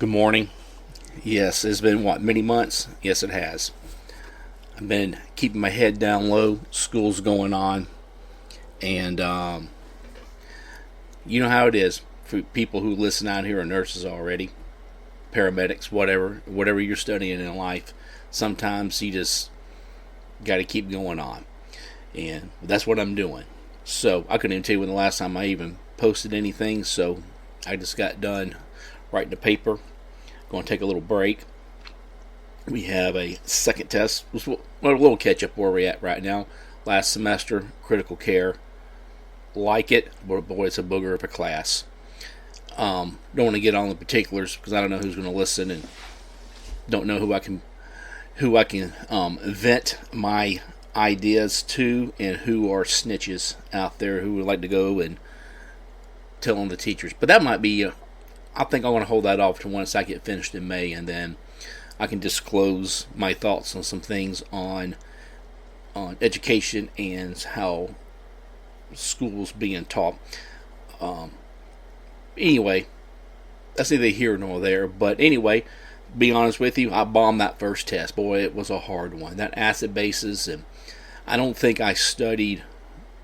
Good morning. Yes, it's been many months? Yes, it has. I've been keeping my head down low. School's going on, and you know how it is for people who listen out here are nurses already, paramedics, whatever you're studying in life. Sometimes you just got to keep going on, and that's what I'm doing. So I couldn't even tell you when the last time I even posted anything. So I just got done writing the paper. Going to take a little break. We have a second test. A little catch up where we're at right now. Last semester, critical care. Like it, but boy, it's a booger of a class. Don't want to get on the particulars because I don't know who's going to listen and don't know who I can vent my ideas to, and who are snitches out there who would like to go and tell on the teachers. But that might be. I think I want to hold that off to once I get finished in May, and then I can disclose my thoughts on some things on education and how schools being taught. Anyway, that's neither here nor there. But anyway, be honest with you, I bombed that first test. Boy, it was a hard one. That acid basis, and I don't think I studied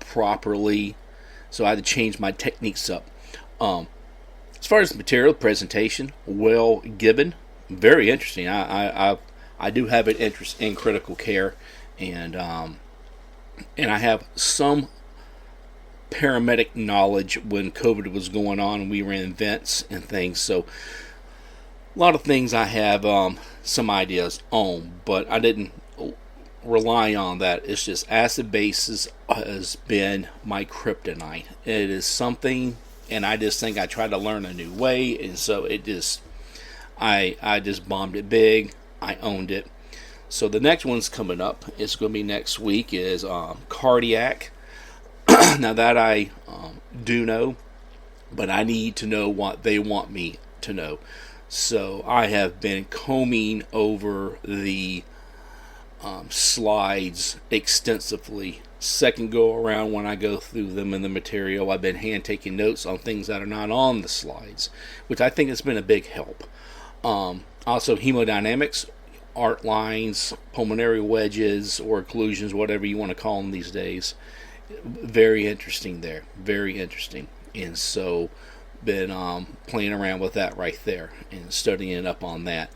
properly, so I had to change my techniques up. As far as the material presentation, well given, very interesting. I do have an interest in critical care, and I have some paramedic knowledge when COVID was going on and we were in vents and things. So a lot of things I have some ideas on, but I didn't rely on that. It's just acid bases has been my kryptonite. It is something. And I just think I tried to learn a new way, and so I just bombed it big. I owned it. So the next one's coming up. It's going to be next week. Is cardiac. Now that I do know, but I need to know what they want me to know. So I have been combing over the slides extensively. Second go around when I go through them in the material, I've been hand taking notes on things that are not on the slides, which I think has been a big help. Also hemodynamics, art lines, pulmonary wedges or occlusions, whatever you want to call them these days. Very interesting there, very interesting. And so been playing around with that right there and studying up on that.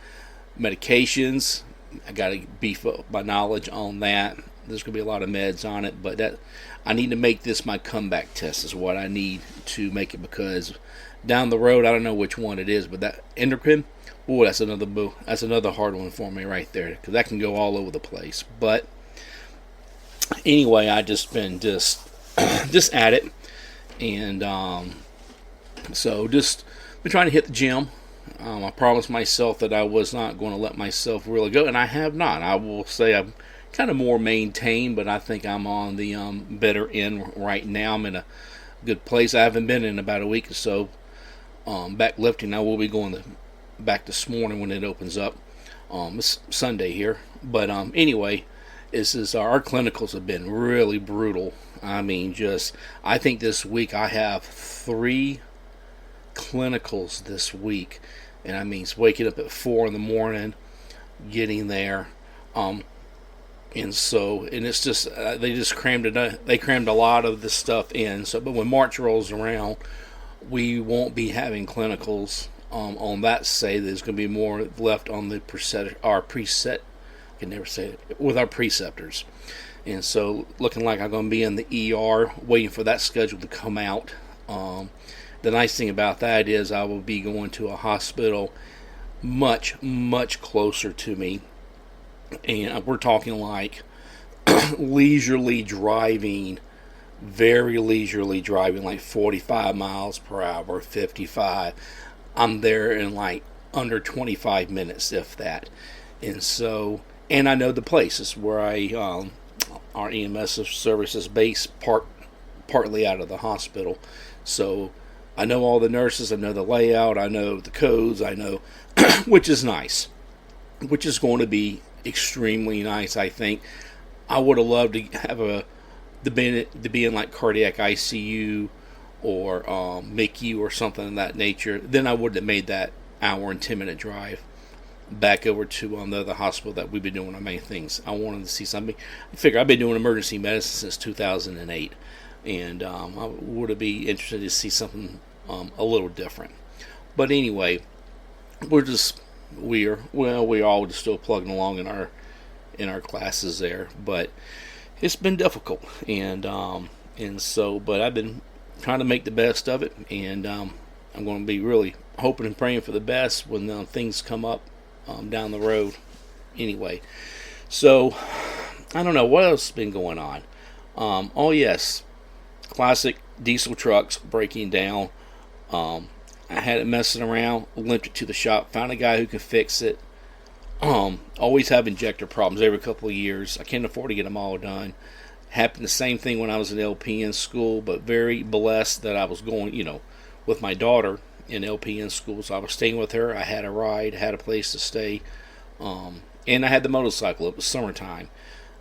Medications, I got to beef up my knowledge on that. There's going to be a lot of meds on it, but that I need to make this my comeback test is what I need to make it, because down the road, I don't know which one it is, but that endocrine, that's another hard one for me right there, because that can go all over the place. But anyway, I just been just at it, and so just been trying to hit the gym. I promised myself that I was not going to let myself really go, and I have not. I will say I'm kind of more maintained, but I think I'm on the better end right now. I'm in a good place. I haven't been in about a week or so back lifting. I will be going back this morning when it opens up. It's Sunday here, but anyway, our clinicals have been really brutal. I mean, I think this week I have 3 clinicals this week, and I mean, it's waking up at 4 in the morning, getting there. And it's just they just crammed it. They crammed a lot of this stuff in. So, but when March rolls around, we won't be having clinicals on that. Say there's going to be more left on the preset. I can never say it with our preceptors. And so, looking like I'm going to be in the ER, waiting for that schedule to come out. The nice thing about that is I will be going to a hospital much, much closer to me. And we're talking like leisurely driving, very leisurely driving, like 45 miles per hour, 55. I'm there in like under 25 minutes, if that. And so, and I know the places where our EMS service is based partly out of the hospital. So I know all the nurses, I know the layout, I know the codes, I know, which is nice, which is going to be extremely nice. I think I would have loved to have to be in like cardiac ICU or MICU or something of that nature. Then I wouldn't have made that hour and 10-minute drive back over to the other hospital that we've been doing our main things. I wanted to see something. I figure I've been doing emergency medicine since 2008, and I would be interested to see something a little different. But anyway, we all just still plugging along in our classes there, but it's been difficult, and so, but I've been trying to make the best of it, and I'm going to be really hoping and praying for the best when things come up down the road. Anyway, so I don't know what else has been going on. Oh yes, classic diesel trucks breaking down. I had it messing around, limped it to the shop, found a guy who can fix it. Always have injector problems every couple of years. I can't afford to get them all done. Happened the same thing when I was in LPN school, but very blessed that I was going, with my daughter in LPN school. So I was staying with her. I had a ride, had a place to stay, and I had the motorcycle. It was summertime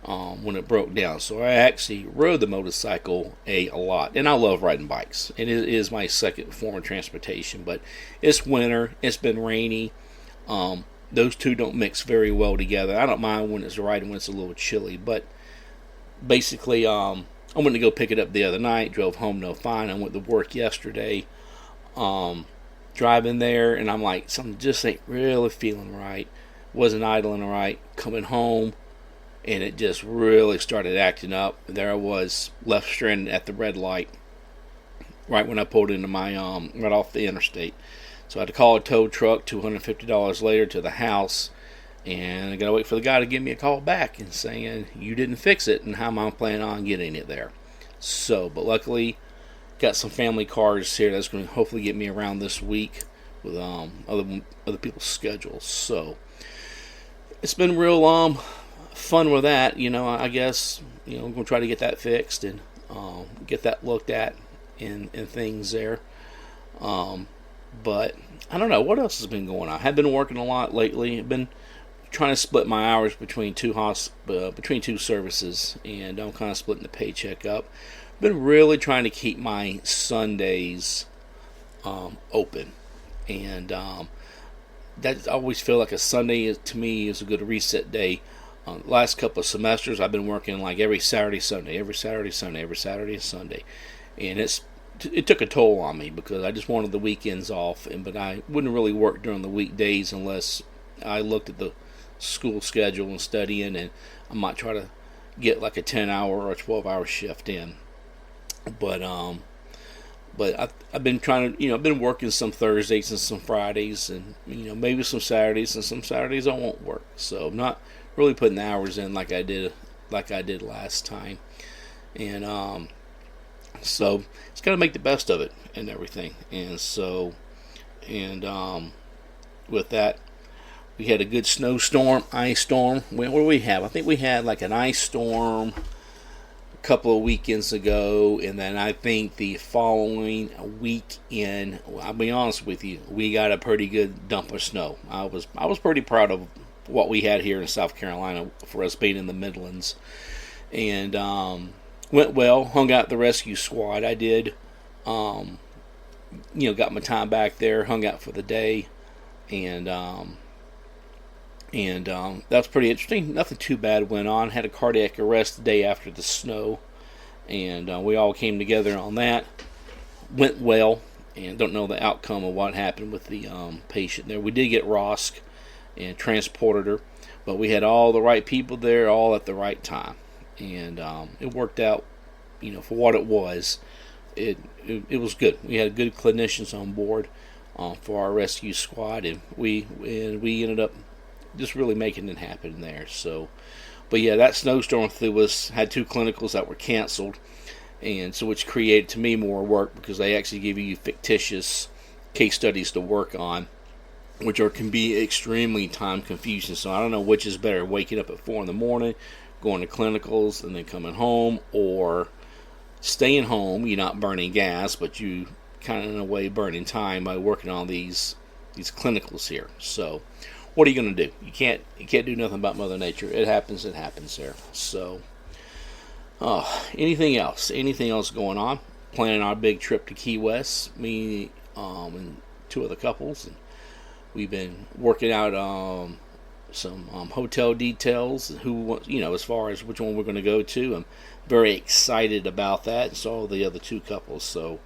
when it broke down, so I actually rode the motorcycle a lot. And I love riding bikes, and it is my second form of transportation. But it's winter. It's been rainy. Those two don't mix very well together. I don't mind when it's riding when it's a little chilly, but basically, I went to go pick it up the other night. Drove home no fine. I went to work yesterday. Driving there, and I'm like, something just ain't really feeling right. Wasn't idling right. Coming home, and it just really started acting up. There I was, left stranded at the red light, right when I pulled into my right off the interstate. So I had to call a tow truck. $250 later to the house, and I gotta wait for the guy to give me a call back and saying you didn't fix it, and how am I planning on getting it there. So, but luckily, got some family cars here that's going to hopefully get me around this week with other people's schedules. So it's been real fun with that. I guess I'm going to try to get that fixed and get that looked at and things there. But I don't know what else has been going on. I have been working a lot lately. I've been trying to split my hours between two services, and I'm kind of splitting the paycheck up. Been really trying to keep my Sundays open, and that I always feel like a Sunday to me is a good reset day. Last couple of semesters I've been working like every Saturday, Sunday, and Sunday, and it took a toll on me because I just wanted the weekends off, but I wouldn't really work during the weekdays unless I looked at the school schedule and studying, and I might try to get like a 10-hour or a 12-hour shift in. But I've been trying to, I've been working some Thursdays and some Fridays, and maybe some Saturdays, and some Saturdays I won't work. So I'm not really putting the hours in like I did last time, and so it's got to make the best of it and everything. And so, with that, we had a good snowstorm, ice storm. What do we have? I think we had like an ice storm couple of weekends ago, and then I think the following weekend, I'll be honest with you, we got a pretty good dump of snow. I was pretty proud of what we had here in South Carolina for us being in the Midlands, and went well. Hung out the rescue squad. I did, got my time back there. Hung out for the day, and that's pretty interesting. Nothing too bad went on. Had a cardiac arrest the day after the snow, and we all came together on that. Went well, and don't know the outcome of what happened with the patient there. We did get ROSC and transported her, but we had all the right people there, all at the right time, and it worked out. For what it was, it was good. We had good clinicians on board for our rescue squad, and we ended up just really making it happen there. So, but yeah, that snowstorm through us had 2 clinicals that were canceled, and so which created to me more work because they actually give you fictitious case studies to work on, which can be extremely time confusing. So I don't know which is better, waking up at 4 in the morning, going to clinicals, and then coming home, or staying home. You're not burning gas, but you kind of in a way burning time by working on these clinicals here. So what are you going to do? You can't do nothing about Mother Nature. It happens there. So, anything else? Anything else going on? Planning our big trip to Key West. Me and 2 other couples, and We've been working out some hotel details, as far as which one we're going to go to. I'm very excited about that, and so are the other two couples. So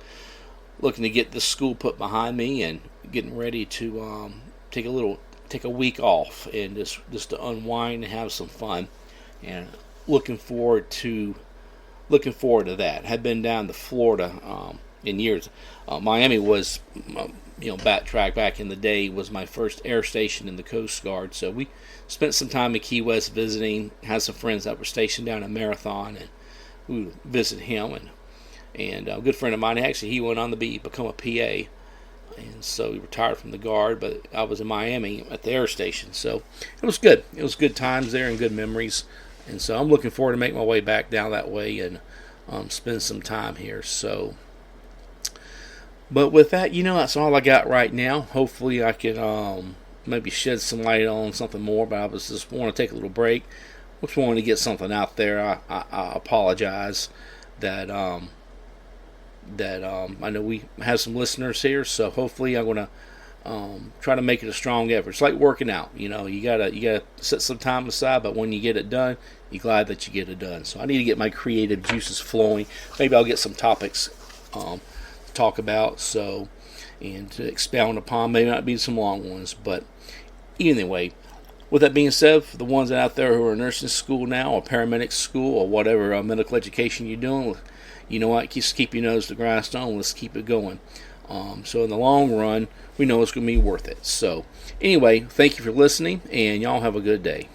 looking to get this school put behind me and getting ready to take a week off and just to unwind and have some fun, and looking forward to that. Had been down to Florida in years. Miami was, back in the day, was my first air station in the Coast Guard. So we spent some time in Key West visiting. Had some friends that were stationed down in Marathon, and we would visit him. And a good friend of mine, actually, he went on to become a PA. And so he retired from the Guard, but I was in Miami at the air station. So it was good. It was good times there and good memories. And so I'm looking forward to make my way back down that way and spend some time here. So, but with that, that's all I got right now. Hopefully I can maybe shed some light on something more, but I was just want to take a little break. Just wanted to get something out there. I apologize that I know we have some listeners here, so hopefully I'm going to try to make it a strong effort. It's like working out. You gotta set some time aside, but when you get it done, you're glad that you get it done. So I need to get my creative juices flowing. Maybe I'll get some topics to talk about, and to expound upon. Maybe not be some long ones, but anyway. With that being said, for the ones out there who are in nursing school now, or paramedic school, or whatever medical education you're doing, you know what? Just keep your nose to the grindstone. Let's keep it going. So in the long run, we know it's going to be worth it. So anyway, thank you for listening, and y'all have a good day.